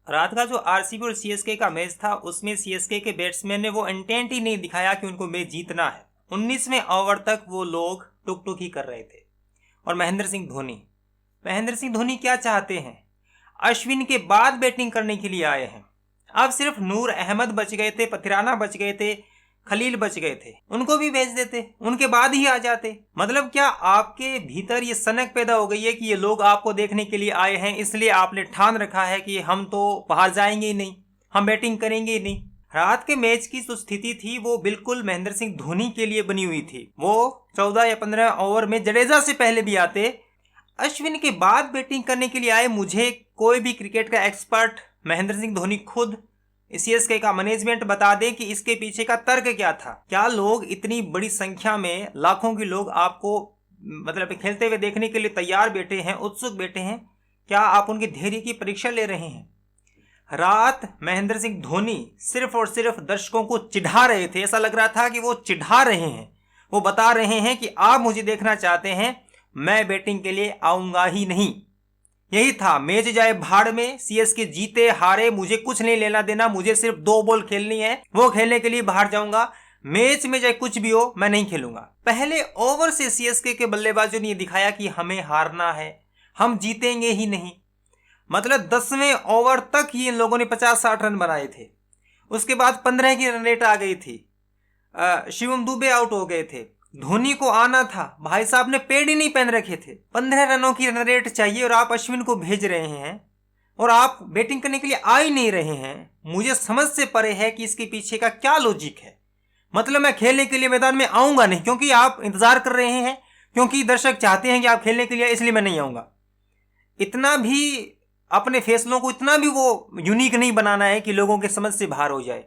रात का जो आरसीबी और सीएसके का मैच था उसमें सीएसके के बैट्समैन ने वो इंटेंट ही नहीं दिखाया कि उनको मैच जीतना है। 19वें ओवर तक वो लोग टुक टुक ही कर रहे थे। और महेंद्र सिंह धोनी क्या चाहते हैं? अश्विन के बाद बैटिंग करने के लिए आए हैं। अब सिर्फ नूर अहमद बच गए थे, पथिराना बच गए थे, खलील बच गए थे, उनको भी भेज देते, उनके बाद ही आ जाते। मतलब क्या आपके भीतर ये सनक पैदा हो गई है कि ये लोग आपको देखने के लिए आए हैं, इसलिए आपने ठान रखा है कि हम तो बाहर जाएंगे ही नहीं, हम बैटिंग करेंगे ही नहीं। रात के मैच की जो स्थिति थी वो बिल्कुल महेंद्र सिंह धोनी के लिए बनी हुई थी। वो 14 या 15 ओवर में जडेजा से पहले भी आते, अश्विन के बाद बैटिंग करने के लिए आए। मुझे कोई भी क्रिकेट का एक्सपर्ट, महेंद्र सिंह धोनी खुद, सीएसके का मैनेजमेंट बता दे कि इसके पीछे का तर्क क्या था। क्या लोग इतनी बड़ी संख्या में, लाखों के लोग आपको मतलब खेलते हुए देखने के लिए तैयार बैठे हैं, उत्सुक बैठे हैं, क्या आप उनके धैर्य की परीक्षा ले रहे हैं? रात महेंद्र सिंह धोनी सिर्फ और सिर्फ दर्शकों को चिढ़ा रहे थे। ऐसा लग रहा था कि वो चिढ़ा रहे हैं, वो बता रहे हैं कि आप मुझे देखना चाहते हैं, मैं बैटिंग के लिए आऊंगा ही नहीं। यही था, मैच जाए भाड़ में, सीएसके जीते हारे मुझे कुछ नहीं लेना देना, मुझे सिर्फ 2 बॉल खेलनी है, वो खेलने के लिए बाहर जाऊंगा। मैच में चाहे कुछ भी हो, मैं नहीं खेलूंगा। पहले ओवर से सीएसके के बल्लेबाजों ने दिखाया कि हमें हारना है, हम जीतेंगे ही नहीं। मतलब 10वें ओवर तक ही इन लोगों ने 50-60 रन बनाए थे। उसके बाद 15 की रन रेट आ गई थी। शिवम दुबे आउट हो गए थे। धोनी को आना था, भाई साहब ने पेड ही नहीं पहन रखे थे। 15 रनों की रन रेट चाहिए और आप अश्विन को भेज रहे हैं और आप बैटिंग करने के लिए आ ही नहीं रहे हैं। मुझे समझ से परे है कि इसके पीछे का क्या लॉजिक है। मतलब मैं खेलने के लिए मैदान में आऊंगा नहीं क्योंकि आप इंतजार कर रहे हैं, क्योंकि दर्शक चाहते हैं कि आप खेलने के लिए, इसलिए मैं नहीं आऊंगा। इतना भी अपने फैसलों को इतना भी वो यूनिक नहीं बनाना है कि लोगों के समझ से बाहर हो जाए।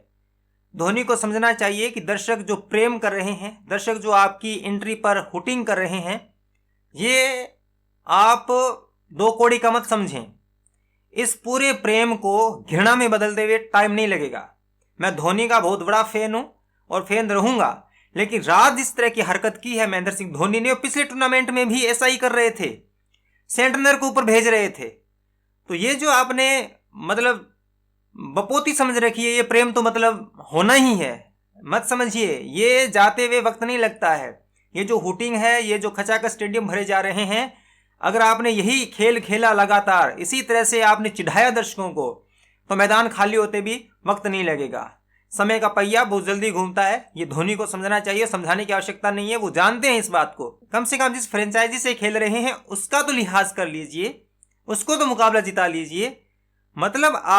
धोनी को समझना चाहिए कि दर्शक जो प्रेम कर रहे हैं, दर्शक जो आपकी एंट्री पर हुटिंग कर रहे हैं, ये आप 2 कौड़ी का मत समझें। इस पूरे प्रेम को घृणा में बदलते हुए टाइम नहीं लगेगा। मैं धोनी का बहुत बड़ा फैन हूं और फैन रहूंगा, लेकिन रात जिस तरह की हरकत की है महेंद्र सिंह धोनी ने, और पिछले टूर्नामेंट में भी ऐसा ही कर रहे थे, सेंटनर को ऊपर भेज रहे थे, तो ये जो आपने मतलब बपोती समझ रखी है, ये प्रेम तो मतलब होना ही है, मत समझिए। ये जाते हुए वक्त नहीं लगता है। ये जो हुटिंग है, ये जो खचाखच स्टेडियम भरे जा रहे हैं, अगर आपने यही खेल खेला लगातार, इसी तरह से आपने चिढ़ाया दर्शकों को, तो मैदान खाली होते भी वक्त नहीं लगेगा। समय का पहिया बहुत जल्दी घूमता है। ये धोनी को समझना चाहिए, समझाने की आवश्यकता नहीं है, वो जानते हैं इस बात को। कम से कम जिस फ्रेंचाइजी से खेल रहे हैं उसका तो लिहाज कर लीजिए, उसको तो मुकाबला जिता लीजिए। मतलब आप